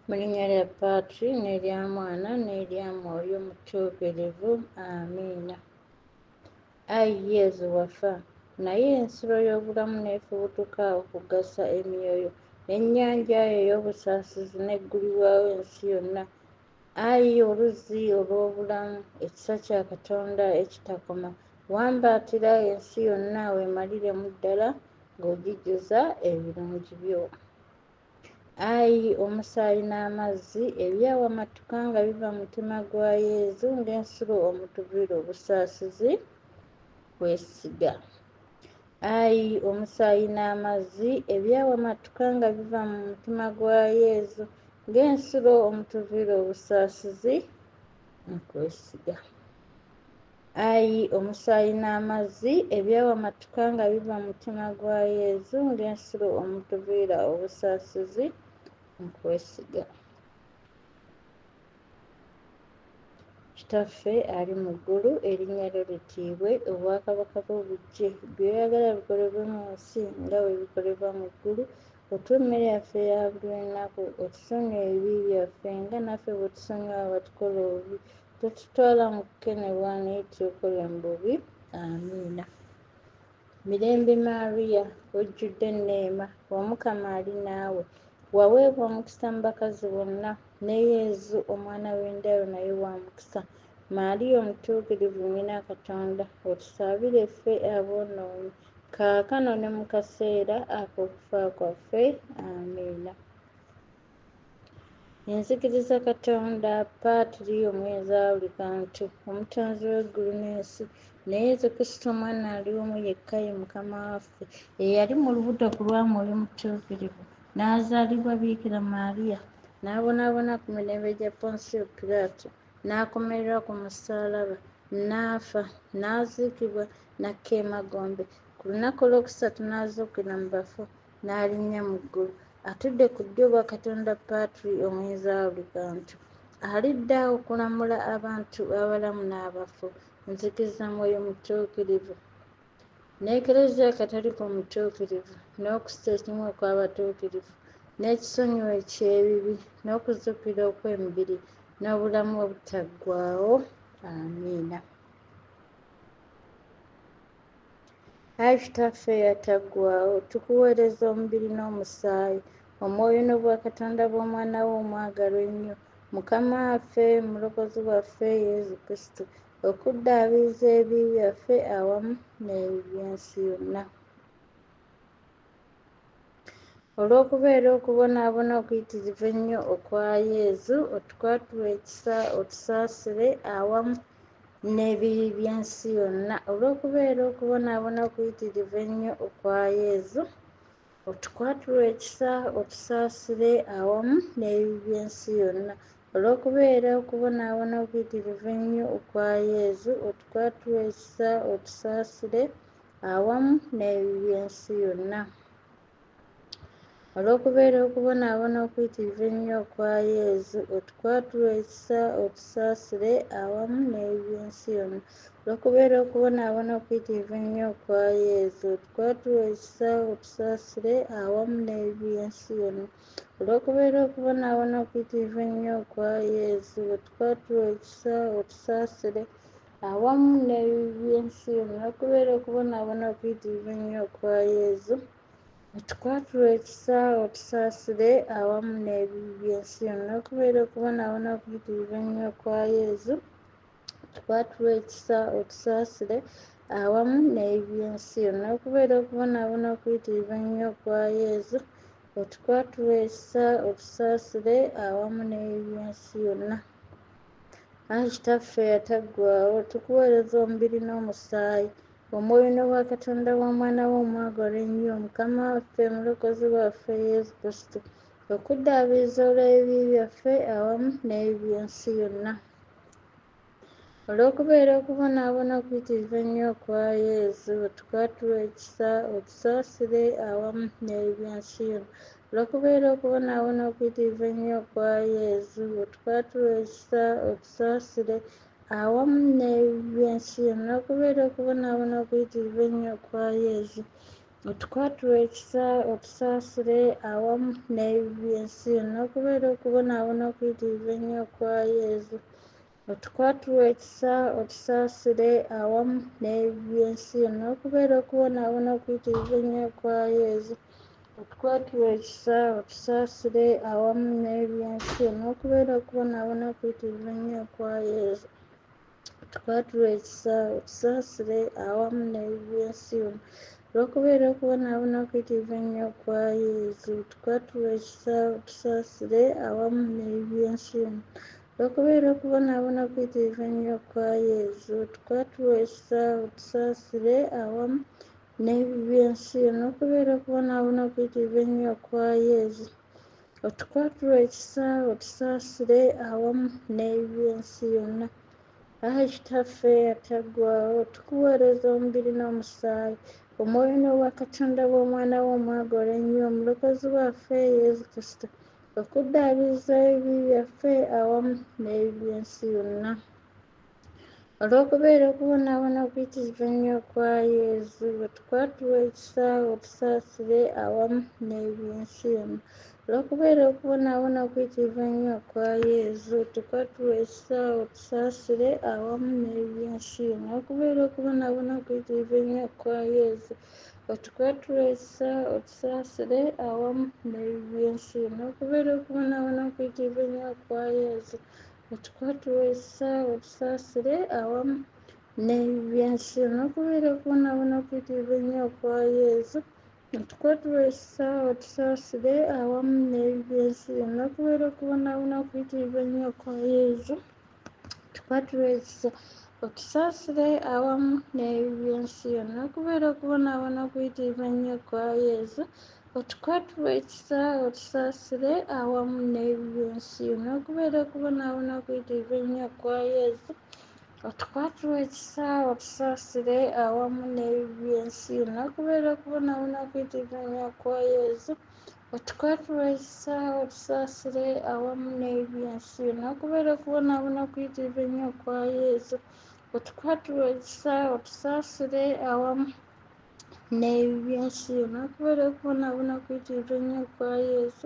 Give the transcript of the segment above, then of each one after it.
Mu linnya lya Paatri n'erya Mwana n'erya Mwoyo Mutuukirivu. Amiina. Ayi Yezu wafa, naye ensolo y'obulamu n'efubutuka okugasa emyoyo, n'ennyanja yo ey'obusaasizi n'eggulirwawo ensi yonna. Ayi oluzzi olw'obulamu, ekisa kya Katonda ekitakoma, wambaatira ensi yonna weemaliremu ddala ng'ogijjuza ebirungi byo. Ayi omusaayi n'amazzi, ebyawamatuka nga biva mu mutima gwa Yezu ng'ensulo omutuvira obusaasizi kwesiga. Ayi omusaayi n'amazzi, ebyawamatuka nga biva mu mutima gwa Yezu ng'ensulo omutuvira obusaasizi nkwesiga. Ayi omusaayi n'amazzi, ebyawamatuka nga biva mu mutima gwa Yezu ng'ensulo omutuvira obusaasizi nkwesiga. Kitaffe ali mu ggulu, erinnya lyo litiibwe, obwakabaka bwo bujje, by'oyagala bikolebwe mu nsi nga bwe bikolebwa mu ggulu. Otuwe emmere yaffe eya buli lunaku, otusonyiwe ebibi byaffe nga naffe bwe tusonyiwa abatukola obubi, totutwala mu kukenebwa naye tulokola mu bubi. Amiina. Mirembe Maria, ojjudde enneema, Omukama ali naawe, waweebwa omukisa mu bakazi bonna, ne Yezu omwana w'endayo naye wa mukisa. Maaliya omutuukirivu nnyina Katonda, otusaabire ffe aboonoonyi, kaakano ne mu kaseera ak'okufa kwaffe. Amiina. Nzikiriza Katonda, Paatiri omuweereza wa buli kantu, omutonzi w'eggulu n'ensi, ne Yezu Kristo omwana ali omu yekka ye Mukama waffe, eyali mu lubuto ku lwa Mwoyo Mutuukirivu, n'azaalibwa Biikira Maaliya, n'abonaabona ku mirembe gya Ponsiyo Piraato, n'akomererwa ku musaalaba, n'afa, n'aziikibwa, n'akka emagombe. Ku lunaku olwokusatu n'azuukira mu bafu, n'alinnya mu ggulu, atudde ku ddyo bwa Katonda Paatiri omuweereza wa buli kantu. Alidda okulamula abantu abalamu n'abafu. Nzikiriza Mwoyo Mutuukirivu, n'Eklezia Katolika omutuukirivu, n'okussa ekimu okw'abatuukirivu, n'ekisonyiwo eky'ebibi, n'okuzuukira okw'emibiri, n'obulamu obutaggwaawo. Amiina. Ayi Kitaffe eyataggwaawo, tukuweereza omubiri n'omusaayi, omwoyo n'obwakatonda bw'omwana wo omwagalwa ennyo, Mukama waffe, mulokozi waffe Yezu Kristo, okuddaabiriza ebibi byaffe awamu n'ebibi by'ensi yonna. Olw'okubeera okubonaabona okuyitirivu ennyo okwa Yezu, otukwatirwe ekisa, otusaasire awamu n'ebibi by'ensi yonna. Olw'okubeera okubonaabona okuyitirivu ennyo okwa Yezu, otukwatirwe ekisa, otusaasire awamu n'ebibi by'ensi yonna. Olw'okubeera okubonaabona okuyitirivu ennyo okwa Yezu, otukwatirwe ekisa, otusaasire awamu n'ebibi by'ensi yonna. Olw'okubeera okubonaabona okuyitirivu ennyo okwa Yezu, otukwatirwe ekisa, otusaasire awamu n'ebibi by'ensi yonna. Olw'okubeera okubonaabona okuyitirivu ennyo okwa Yezu, otukwatirwe ekisa, otusaasire awamu n'ebibi by'ensi yonna. Olw'okubeera okubonaabona okuyitirivu ennyo okwa Yezu, otukwatirwe ekisa, otusaasire awamu n'ebibi by'ensi yonna. Olw'okubeera okubonaabona okuyitirivu ennyo okwa Yezu, otukwatirwe ekisa, otusaasire awamu n'ebibi by'ensi yonna. Olw'okubeera okubonaabona okuyitirivu ennyo okwa Yezu, otukwatirwe ekisa, otusaasire awamu n'ebibi by'ensi yonna. Olw'okubeera okubonaabona okuyitirivu ennyo okwa Yezu, otukwatirwe ekisa, otusaasire awamu n'ebibi by'ensi yonna. Ayi Kitaffe eyataggwaawo, tukuweereza omubiri n'omusaayi, omwoyo n'obwakatonda bw'omwana wo omwagalwa ennyo, Mukama waffe, mulokozi waffe Yezu Kristo, okuddaabiriza olw'ebibi byaffe awamu n'ebibi by'ensi yonna. Olw'okubeera okubonaabona okuyitirivu ennyo okwa Yezu, otukwatirwe ekisa, otusaasire awamu n'ebibi by'ensi yonna. Olw'okubeera okubonaabona okuyitirivu ennyo okwa Yezu, otukwatirwe ekisa, otusaasire awamu n'ebibi by'ensi yonna. Olw'okubeera okubonaabona okuyitirivu ennyo okwa Yezu, otukwatule ekisa otusaasire awamu n'eby'ensi yonna okubeera okubonaabona okuyitirivu ennyo kwa yezu. Otukwatule ekisa otusaasire awamu n'eby'ensi yonna okubeera okubonaabona okuyitirivu ennyo kwa yezu. Otukwatule ekisa otusaasire awamu n'eby'ensi yonna okubeera okubonaabona okuyitirivu ennyo kwa yezu. Otukwatule ekisa otusaasire awamu n'eby'ensi yonna olw'okubeera okubonaabona okuyitirivu ennyo kwa yezu. Tukwatule ekisa otusaasire awamu n'eby'ensi yonna olw'okubeera okubonaabona okuyitirivu ennyo kwa yezu. Tukwatule ekisa otusaasire awamu n'eby'ensi yonna okubeera okubonaabona okuyitirivu ennyo kwa yezu. Otukwatule ekisa otusaasire awamu n'eby'ensi yonna. Ayi Kitaffe ataggwaawo, tukuweereza omubiri n'omusaayi, omwoyo n'obwa Katonda bw'omwana wo omwagala ennyo, omulokozi waffe Yezu Kristo, okuddaabiriza ebibi byaffe awamu n'eby'ensi yonna. Olw'okubeera okubonaabona okuyitirivu ennyo kwa yezu, otukwatule ekisa otusaasire awamu n'eby'ensi yonna. Olw'okubeera okubonaabona okuyitirivu ennyo kwa yezu, tukwatule ekisa otusaasire awamu n'eby'ensi yonna. Olw'okubeera okubonaabona okuyitirivu ennyo kwa yezu, otukwatule ekisa otusaasire awamu n'eby'ensi yonna. Olw'okubeera okubonaabona okuyitirivu ennyo kwa yezu, otukwatule ekisa otusaasire awamu n'eby'ensi yonna. Olw'okubeera okubonaabona okuyitirivu ennyo kwa yezu, otukwatule ekisa otusaasire awamu n'eby'ensi yonna. Olw'okubeera okubonaabona okuyitirivu ennyo kwa yezu, tukwatule ekisa otusaasire awamu n'eby'ensi yonna. Olw'okubeera okubonaabona okuyitirivu ennyo kwa yezu, otukwatule ekisa otusaasire awamu n'eby'ensi yonna. Olw'okubeera okubonaabona okuyitirivu ennyo kwa yezu, otukwatule ekisa otusaasire awamu n'eby'ensi yonna. Olw'okubeera okubonaabona okuyitirivu ennyo kwa yezu, otukwatule ekisa otusaasire awamu n'eby'ensi yonna. Olw'okubeera okubonaabona okuyitirivu ennyo kwa yezu, otukwatule ekisa otusaasire awamu n'eby'ensi yonna. Olw'okubeera okubonaabona okuyitirivu ennyo kwa yezu,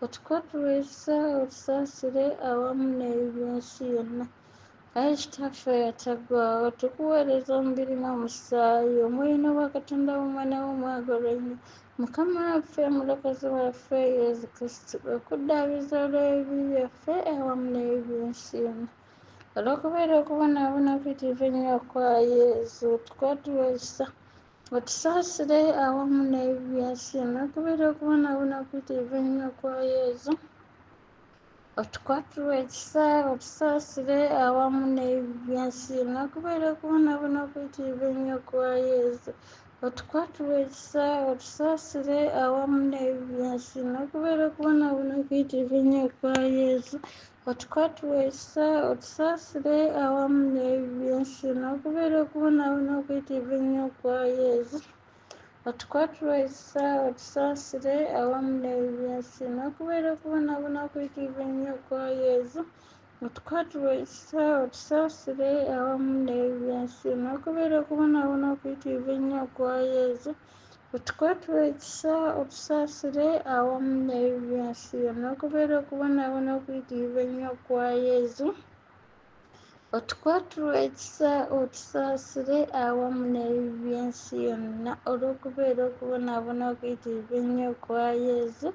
otukwatule ekisa otusaasire awamu n'eby'ensi yonna. Ayi Kitaffe ataggwaawo, tukuweereza omubiri n'omusaayi, omwoyo n'obwa Katonda bw'omwana wo omwagalwa ennyo, Mukama waffe omulokozi waffe Yezu Kristo, okuddaabiriza olw'ebibi byaffe awamu n'eby'ensi yonna. Olw'okubeera okubonaabona okuyitirivu ennyo kwa yezu, tukwatule ekisa otusaasire awamu n'eby'ensi yonna. Olw'okubeera okubonaabona okuyitirivu ennyo kwa yezu, otukwatule ekisa otusaasire awamu n'eby'ensi yonna. Olw'okubeera okubonaabona okuyitirivu ennyo kwa yezu, otukwatule ekisa otusaasire awamu n'eby'ensi yonna. Olw'okubeera okubonaabona okuyitirivu ennyo kwa yezu, otukwatule ekisa otusaasire awamu n'eby'ensi yonna. Olw'okubeera okubonaabona okuyitirivu ennyo kwa yezu, otukwatule ekisa otusaasire awamu n'eby'ensi yonna. Olw'okubeera okubonaabona okuyitirivu ennyo kwa yezu, otukwatule ekisa otusaasire awamu n'eby'ensi yonna. Olw'okubeera okubonaabona okuyitirivu ennyo kwa yezu, otukwatule ekisa otusaasire awamu n'eby'ensi yonna. Olw'okubeera okubonaabona okuyitirivu ennyo kwa yezu, otukwatule ekisa otusaasire awamu n'eby'ensi yonna. Olw'okubeera okubonaabona okuyitirivu ennyo kwa yezu,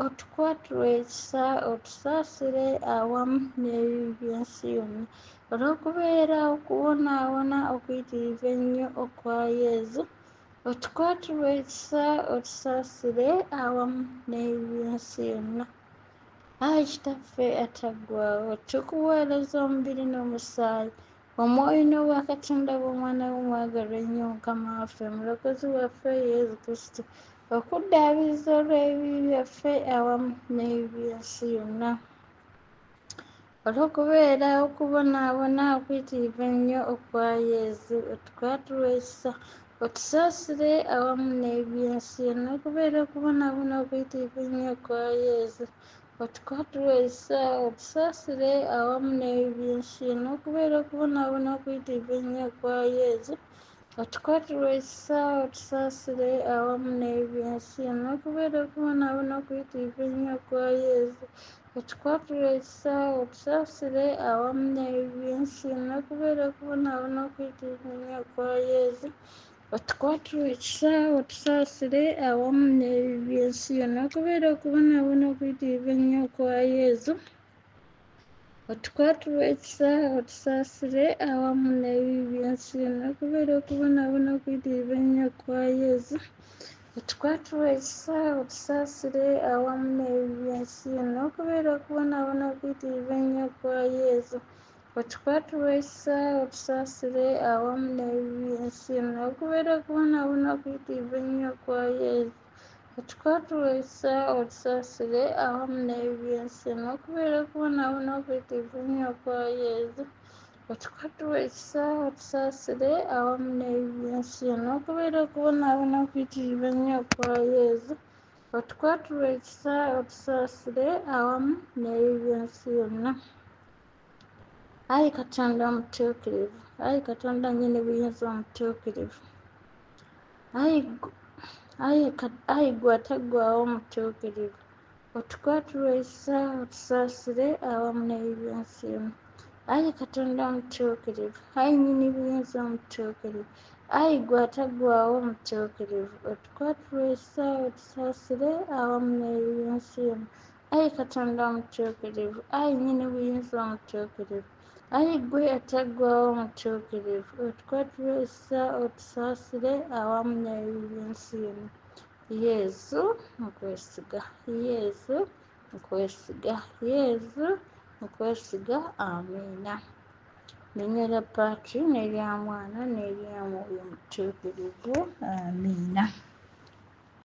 otukwatule ekisa otusaasire awamu n'eby'ensi yonna. Olw'okubeera okubonaabona okuyitirivu ennyo okwa yezu, otukwatule ekisa otusaasire awamu n'eby'ensi yonna. Ayi Kitaffe ataggwaawo, tukuweereza omubiri n'omusaayi, omwoyo n'obwa Katonda bw'omwana wo omwagalwa ennyo, Mukama waffe omulokozi waffe Yezu Kristo, okuddaabiriza olw'ebibi byaffe awamu n'eby'ensi yonna. Olw'okubeera okubonaabona okuyitirivu ennyo okwa yezu, otukwatule ekisa otusaasire awamu n'eby'ensi yonna. Olw'okubeera okubonaabona okuyitirivu ennyo okwa yezu, otukwatule ekisa otusaasire awamu n'eby'ensi yonna. Olw'okubeera okubonaabona okuyitirivu ennyo okwa yezu, otukwatirwe ekisa otusaasire awamu n'ebyensi n'okubeera okubonabona okuyitirivu ennyo kwa yezu otukwatirwe ekisa otusaasire awamu n'ebyensi n'okubeera okubonabona okuyitirivu ennyo kwa yezu otukwatirwe ekisa otusaasire awamu n'ebyensi n'okubeera okubonabona okuyitirivu ennyo kwa yezu otukwatirwe ekisa otusaasire awamu n'ebyensi n'okubeera okubonabona okuyitirivu ennyo kwa yezu otukwatirwe ekisa otusaasire awamu n'ebyensi n'okubeera okubonabona okuyitirivu ennyo kwa yezu otukwatirwe ekisa otusaasire awamu n'ebyensi n'okubeera okubonabona okuyitirivu ennyo kwa yezu otukwatirwe ekisa otusaasire awamu n'ebyensi n'okubeera okubonabona okuyitirivu ennyo kwa yezu otukwatirwe ekisa otusaasire awamu n'ebyensi n'okubeera okubonabona okuyitirivu ennyo kwa yezu otukwatirwe ekisa otusaasire awamu n'ebyensi yonna ayi katonda omutuukirivu ayi katonda nnyini buyinza omutuukirivu ayi gwe ataggwaawo omutuukirivu otukwatirwe ekisa otusaasire awamu n'ebyensi yonna ayi katonda omutuukirivu ayi nnyini buyinza omutuukirivu ayi gwe ataggwaawo omutuukirivu otukwatirwe ekisa otusaasire awamu n'ebyensi yonna ayi katonda omutuukirivu ayi nnyini buyinza omutuukirivu ayi gwe ataggwaawo omutuukirivu otukwatirwe ekisa otusaasire awamu n'ebyensi yonna yezu nkwesiga yezu nkwesiga yezu nkwesiga amiina linnya lya paatiri n'erya mwana n'erya mwoyo omutuukirivu amiina